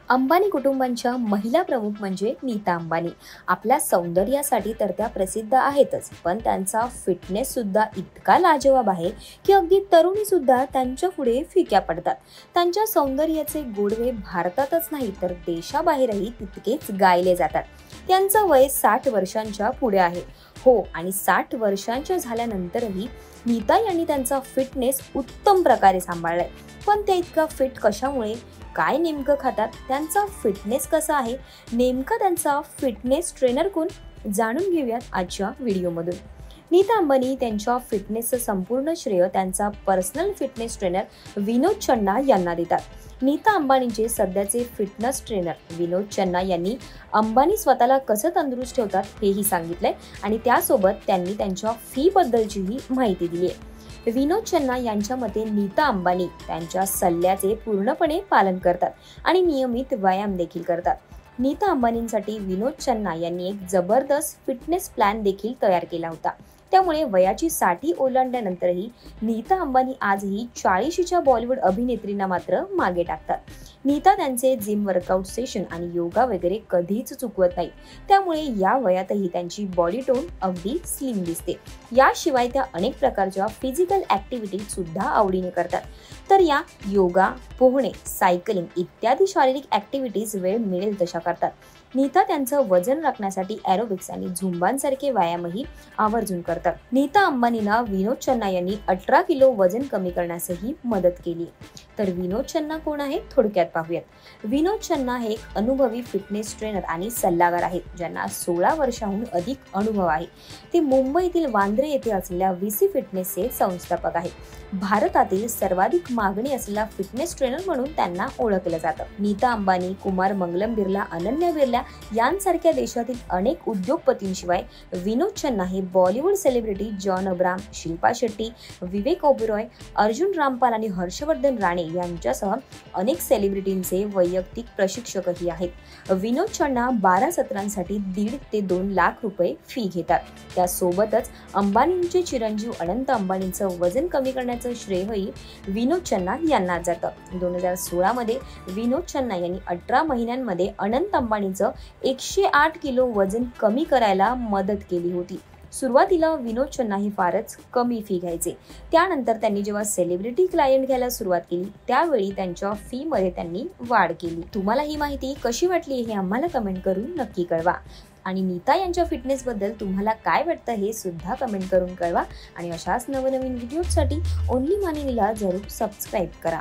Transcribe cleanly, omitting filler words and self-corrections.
अंबानी कुटुंबांच्या महिला प्रमुख म्हणजे नीता अंबानी. आपल्या सौंदर्यासाठी तर त्या प्रसिद्ध आहेतच, पण त्यांचा फिटनेस सुद्धा इतका लाजवाब आहे की अगदी तरुणी सुद्धा त्यांच्या पुढे फिक्या पडतात. त्यांच्या सौंदर्याचे गोडवे भारतातच नाही तर देशाबाहेरही तितकेच गायले जातात. त्यांचं वय 60 वर्षांच्या पुढे आहे. हो, आणि 60 वर्षांच्या झाल्यानंतरही नीता यांनी त्यांचा फिटनेस उत्तम प्रकारे सांभाळलाय. पण त्या इतका फिट कशामुळे? काय नेमकं खातात? त्यांचा फिटनेस कसा आहे? नेमका त्यांचा फिटनेस ट्रेनर कोण? जाणून घेऊयात आजच्या व्हिडिओमधून. नीता अंबानी त्यांच्या फिटनेसचं संपूर्ण श्रेय त्यांचा पर्सनल फिटनेस ट्रेनर विनोद चन्ना यांना देतात. नीता अंबानींचे सध्याचे फिटनेस ट्रेनर विनोद चन्ना यांनी अंबानी स्वतःला कसं तंदुरुस्त ठेवतात हेही सांगितलंय आणि त्यासोबत त्यांनी त्यांच्या फी बद्दलचीही माहिती दिली आहे. विनोद चन्ना यांच्या मते नीता अंबानी त्यांच्या सल्ल्याचे पूर्णपणे पालन करतात आणि नियमित व्यायाम देखील करतात. नीता अंबानींसाठी विनोद चन्ना यांनी एक जबरदस्त फिटनेस प्लॅन देखील तयार केला होता. त्यामुळे वयाची 60 ओलांडल्यानंतरही नीता अंबानी आजही 40च्या बॉलिवूड अभिनेत्रींना मात्र मागे टाकतात. नीता त्यांचे जिम वर्कआउट सेशन आणि योगा वगैरे कधीच चुकवत नाही. त्यामुळे या वयातही त्यांची बॉडी टोन अगदी स्लिम दिसते. याशिवाय त्या अनेक प्रकारच्या फिजिकल ऍक्टिव्हिटीज सुद्धा आवडीने करतात. तर या योगा, पोहणे, सायकलिंग इत्यादी शारीरिक ऍक्टिव्हिटीज वेळ मिळेल तशा करतात. नीता त्यांचं वजन राखण्यासाठी एरोबिक्स आणि झुंबांसारखे व्यायामही आवर्जून करतात. नीता अंबानींना विनोद चन्ना यांनी 18 किलो वजन कमी करण्यासही मदत केली. तर विनोद चन्ना कोण आहे? थोडक्यात पाहूयात. विनोद चन्ना हे एक अनुभवी फिटनेस ट्रेनर आणि सल्लागार आहेत, ज्यांना 16 वर्षांहून अधिक अनुभव आहे. ते मुंबईतील वांद्रे येथे असलेल्या VC फिटनेसचे संस्थापक आहेत. भारतातील सर्वाधिक मागणी असलेला फिटनेस ट्रेनर म्हणून त्यांना ओळखलं जातं. नीता अंबानी, कुमार मंगलम बिर्ला, अनन्या बिर्ला यांसारख्या देशातील अनेक उद्योगपतींशिवाय विनोद चन्ना हे बॉलिवूड सेलिब्रिटी जॉन अब्राहम, शिल्पा शेट्टी, विवेक ओबेरॉय, अर्जुन रामपाल आणि हर्षवर्धन राणे यांच्यासह अनेक सेलिब्रिटींचे वैयक्तिक प्रशिक्षकही आहेत. विनोद चन्ना 12 सत्रांसाठी 1.5 ते 2 लाख रुपये फी घेतात. त्यासोबतच अंबानींचे चिरंजीव अनंत अंबानींचं वजन कमी करण्याचं श्रेयही विनोद चन्ना यांना जातं. 2016 मध्ये विनोद चन्ना यांनी 18 महिन्यांमध्ये अनंत अंबानींचं 108 किलो वजन कमी करायला मदत केली होती. सुरुवातीला विनोद चन्ना हे फारच कमी फी घ्यायचे. त्यानंतर त्यांनी जेव्हा सेलिब्रिटी क्लायंट घ्यायला सुरुवात केली त्यावेळी त्यांच्या फी मध्ये त्यांनी वाढ केली. तुम्हाला ही माहिती कशी वाटली हे आम्हाला कमेंट करून नक्की कळवा. आणि नीता यांच्या फिटनेस बद्दल तुम्हाला काय वाटतं हे सुद्धा कमेंट करून कळवा. आणि अशाच नवनवीन व्हिडिओसाठी ओनली मानिनीला जरूर सबस्क्राईब करा.